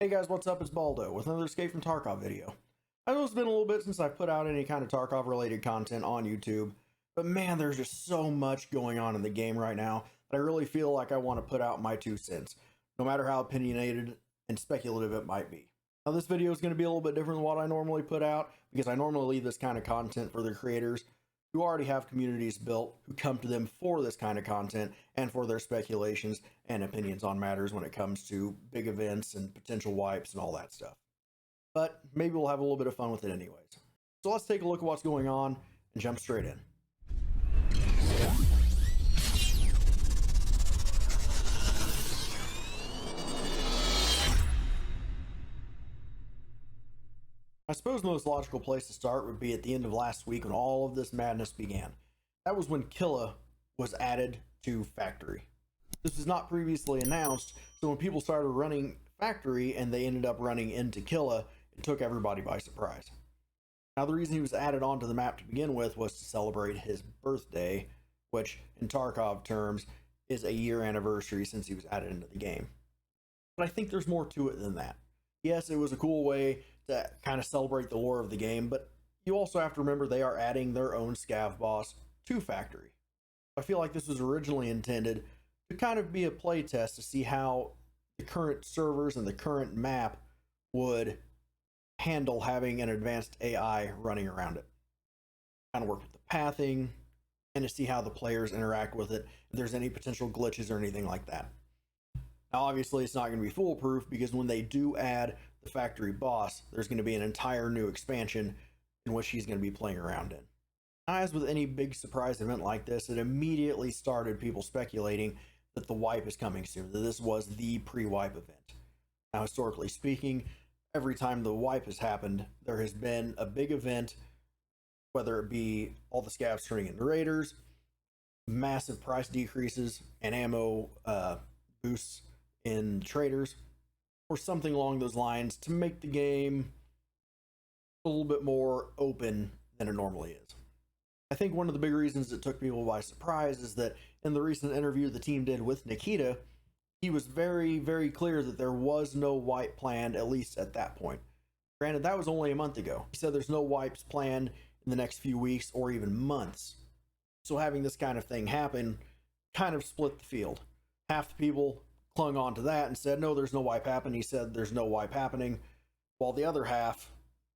Hey guys, what's up? It's Baldo with another Escape from Tarkov video. I know it's been a little bit since I put out any kind of Tarkov related content on YouTube, but man, there's just so much going on in the game right now that I really feel like I want to put out my 2 cents, no matter how opinionated and speculative it might be. Now this video is going to be a little bit different than what I normally put out, because I normally leave this kind of content for the creators who already have communities built, who come to them for this kind of content and for their speculations and opinions on matters when it comes to big events and potential wipes and all that stuff. But maybe we'll have a little bit of fun with it anyways. So let's take a look at what's going on and jump straight in. I suppose the most logical place to start would be at the end of last week when all of this madness began. That was when Killa was added to Factory. This was not previously announced, so when people started running Factory and they ended up running into Killa, it took everybody by surprise. Now the reason he was added onto the map to begin with was to celebrate his birthday, which in Tarkov terms is a year anniversary since he was added into the game. But I think there's more to it than that. Yes, it was a cool way to kind of celebrate the lore of the game, but you also have to remember they are adding their own scav boss to Factory. I feel like this was originally intended to kind of be a play test to see how the current servers and the current map would handle having an advanced AI running around it. Kind of work with the pathing and to see how the players interact with it, if there's any potential glitches or anything like that. Now obviously it's not going to be foolproof, because when they do add the Factory boss, there's going to be an entire new expansion in which he's going to be playing around in. As with any big surprise event like this, it immediately started people speculating that the wipe is coming soon, that this was the pre-wipe event. Now historically speaking, every time the wipe has happened, there has been a big event, whether it be all the scavs turning into raiders, massive price decreases and ammo boosts in traders, or something along those lines to make the game a little bit more open than it normally is. I think one of the big reasons it took people by surprise is that in the recent interview the team did with Nikita, he was very, very clear that there was no wipe planned, at least at that point. Granted, that was only a month ago. He said there's no wipes planned in the next few weeks or even months. So having this kind of thing happen kind of split the field. Half the people clung on to that and said, no, there's no wipe happening. He said there's no wipe happening, while the other half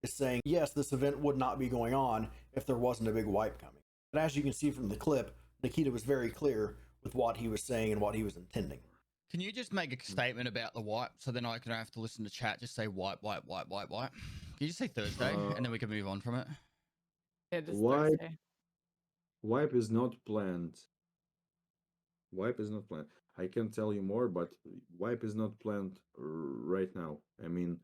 is saying, yes, this event would not be going on if there wasn't a big wipe coming. But as you can see from the clip, Nikita was very clear with what he was saying and what he was intending. Can you just make a statement about the wipe, so then I don't have to listen to chat? Just say wipe. Can you just say Thursday, and then we can move on from it? Yeah, just Wipe. Thursday. Wipe is not planned. Wipe is not planned. I can tell you more, but wipe is not planned right now. I mean,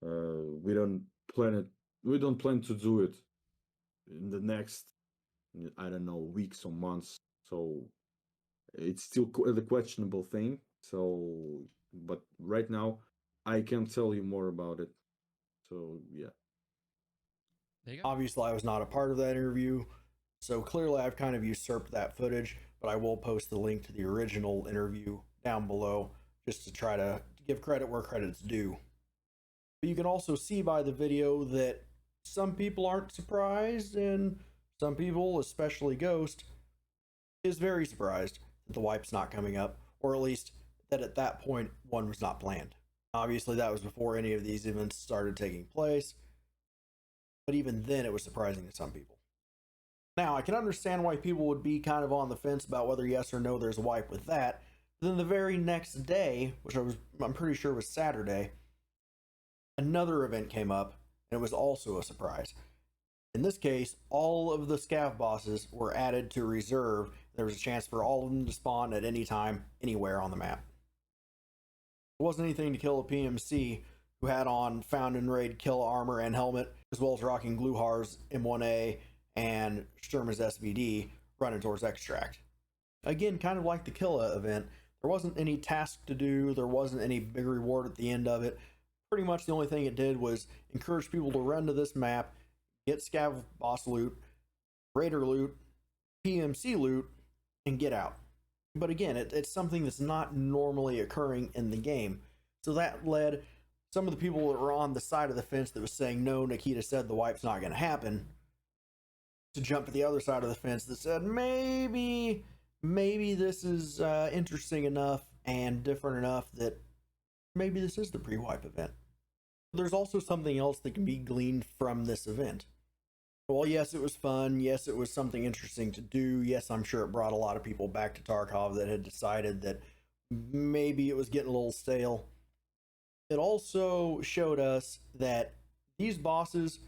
we don't plan it. We don't plan to do it in the next, I don't know, weeks or months. So it's still the questionable thing. So, but right now, I can tell you more about it. So yeah. There you go. Obviously, I was not a part of that interview, so clearly I've kind of usurped that footage, but I will post the link to the original interview down below just to try to give credit where credit's due. But you can also see by the video that some people aren't surprised, and some people, especially Ghost, is very surprised that the wipe's not coming up, or at least that at that point one was not planned. Obviously that was before any of these events started taking place, but even then it was surprising to some people. Now, I can understand why people would be kind of on the fence about whether yes or no there's a wipe with that. But then the very next day, which I'm pretty sure was Saturday, another event came up, and it was also a surprise. In this case, all of the scav bosses were added to reserve. There was a chance for all of them to spawn at any time, anywhere on the map. It wasn't anything to kill a PMC who had on Found and Raid kill armor and helmet, as well as rocking Gluhar's M1A and Sturmer's SVD running towards Extract. Again, kind of like the Killa event, there wasn't any task to do, there wasn't any big reward at the end of it. Pretty much the only thing it did was encourage people to run to this map, get scav boss loot, raider loot, PMC loot, and get out. But again, it's something that's not normally occurring in the game. So that led some of the people that were on the side of the fence that was saying, no, Nikita said the wipe's not going to happen, to jump to the other side of the fence that said, maybe this is interesting enough and different enough that maybe this is the pre-wipe event. There's also something else that can be gleaned from this event. Well, yes, it was fun. Yes, it was something interesting to do. Yes, I'm sure it brought a lot of people back to Tarkov that had decided that maybe it was getting a little stale. It also showed us that these bosses,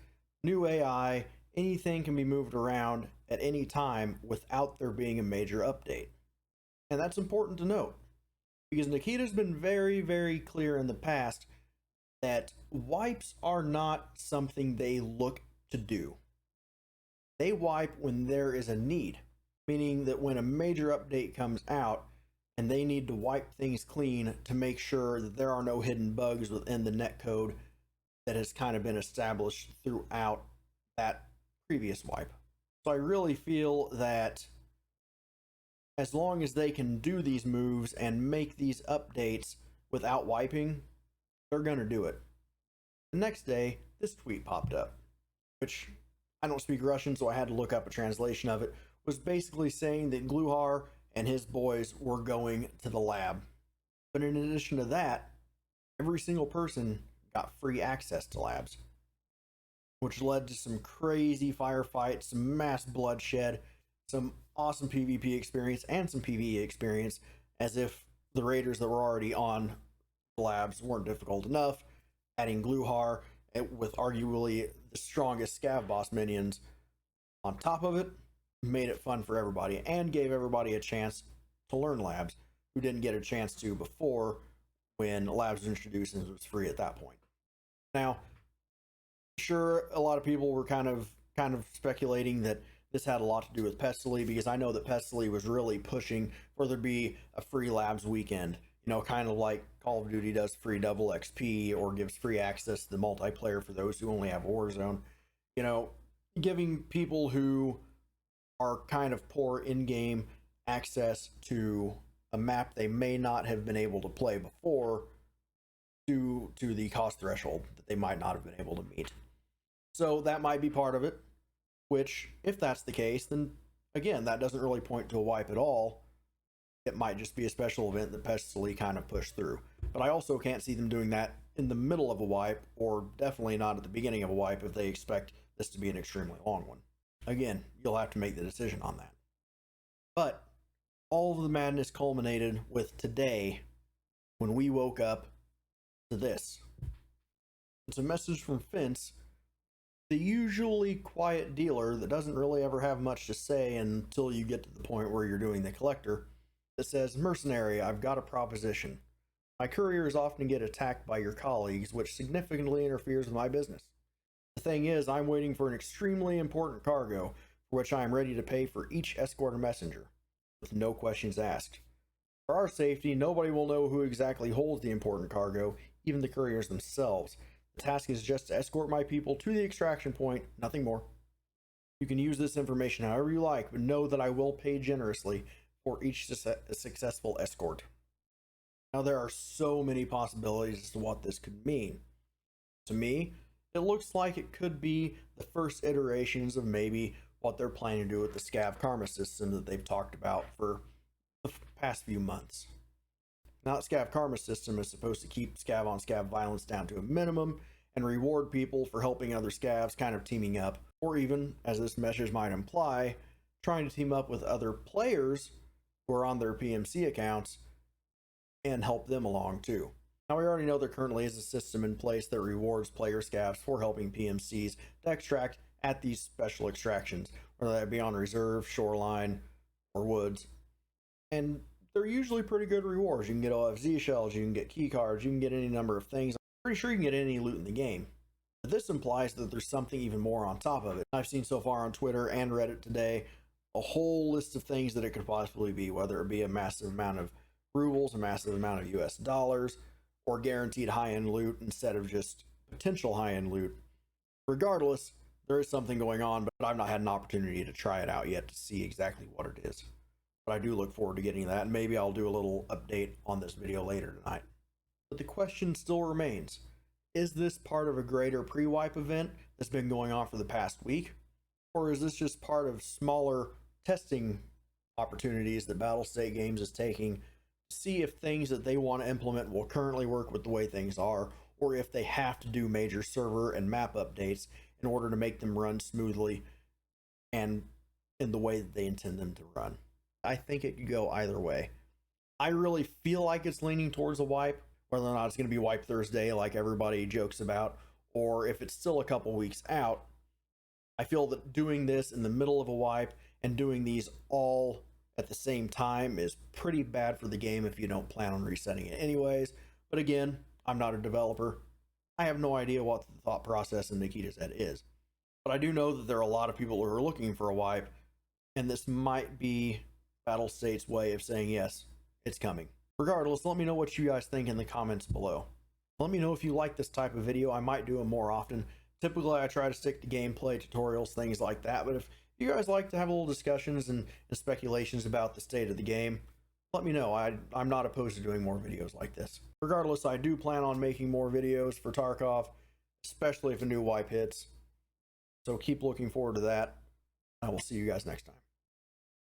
new AI, anything can be moved around at any time without there being a major update. And that's important to note, because Nikita's been very, very clear in the past that wipes are not something they look to do. They wipe when there is a need, meaning that when a major update comes out and they need to wipe things clean to make sure that there are no hidden bugs within the netcode that has kind of been established throughout that previous wipe. So I really feel that as long as they can do these moves and make these updates without wiping, they're going to do it. The next day, this tweet popped up, which I don't speak Russian, so I had to look up a translation of it, was basically saying that Gluhar and his boys were going to the lab. But in addition to that, every single person got free access to labs, which led to some crazy firefights, some mass bloodshed, some awesome PvP experience, and some PvE experience, as if the raiders that were already on the labs weren't difficult enough. Adding Gluhar with arguably the strongest scav boss minions on top of it made it fun for everybody and gave everybody a chance to learn labs who didn't get a chance to before, when labs was introduced and it was free at that point. Now, sure, a lot of people were kind of speculating that this had a lot to do with Pestily, because I know that Pestily was really pushing for there to be a free labs weekend, you know, kind of like Call of Duty does free double XP or gives free access to the multiplayer for those who only have Warzone. You know, giving people who are kind of poor in-game access to a map they may not have been able to play before due to the cost threshold that they might not have been able to meet. So that might be part of it, which, if that's the case, then again, that doesn't really point to a wipe at all. It might just be a special event that Pestily kind of pushed through. But I also can't see them doing that in the middle of a wipe, or definitely not at the beginning of a wipe if they expect this to be an extremely long one. Again, you'll have to make the decision on that. But all of the madness culminated with today, when we woke up to this. It's a message from Fence, the usually quiet dealer that doesn't really ever have much to say until you get to the point where you're doing the collector, that says, "Mercenary, I've got a proposition. My couriers often get attacked by your colleagues, which significantly interferes with my business. The thing is, I'm waiting for an extremely important cargo, for which I am ready to pay for each escort or messenger, with no questions asked. For our safety, nobody will know who exactly holds the important cargo, even the couriers themselves. The task is just to escort my people to the extraction point, nothing more. You can use this information however you like, but know that I will pay generously for each successful escort." Now, there are so many possibilities as to what this could mean. To me, it looks like it could be the first iterations of maybe what they're planning to do with the Scav Karma system that they've talked about for the past few months. Now, that Scav Karma system is supposed to keep Scav on Scav violence down to a minimum and reward people for helping other Scavs kind of teaming up, or even, as this message might imply, trying to team up with other players who are on their PMC accounts and help them along too. Now, we already know there currently is a system in place that rewards player scavs for helping PMCs to extract at these special extractions, whether that be on reserve, shoreline, or woods. And they're usually pretty good rewards. You can get OFZ shells, you can get key cards, you can get any number of things. I'm pretty sure you can get any loot in the game. But this implies that there's something even more on top of it. I've seen so far on Twitter and Reddit today a whole list of things that it could possibly be, whether it be a massive amount of rubles, a massive amount of US dollars, or guaranteed high-end loot instead of just potential high-end loot. Regardless, there is something going on, but I've not had an opportunity to try it out yet to see exactly what it is. But I do look forward to getting that, and maybe I'll do a little update on this video later tonight. But the question still remains, Is this part of a greater pre-wipe event that's been going on for the past week? Or is this just part of smaller testing opportunities that Battlestate Games is taking to see if things that they want to implement will currently work with the way things are, or if they have to do major server and map updates in order to make them run smoothly and in the way that they intend them to run? I think it could go either way. I really feel like it's leaning towards a wipe, whether or not it's going to be Wipe Thursday like everybody jokes about, or if it's still a couple weeks out. I feel that doing this in the middle of a wipe and doing these all at the same time is pretty bad for the game if you don't plan on resetting it anyways. But again, I'm not a developer. I have no idea what the thought process in Nikita's head is. But I do know that there are a lot of people who are looking for a wipe, and this might be Battlestate's way of saying, yes, it's coming. Regardless, let me know what you guys think in the comments below. Let me know if you like this type of video. I might do them more often. Typically, I try to stick to gameplay, tutorials, things like that. But if you guys like to have little discussions and speculations about the state of the game, let me know. I'm not opposed to doing more videos like this. Regardless, I do plan on making more videos for Tarkov, especially if a new wipe hits. So keep looking forward to that. I will see you guys next time.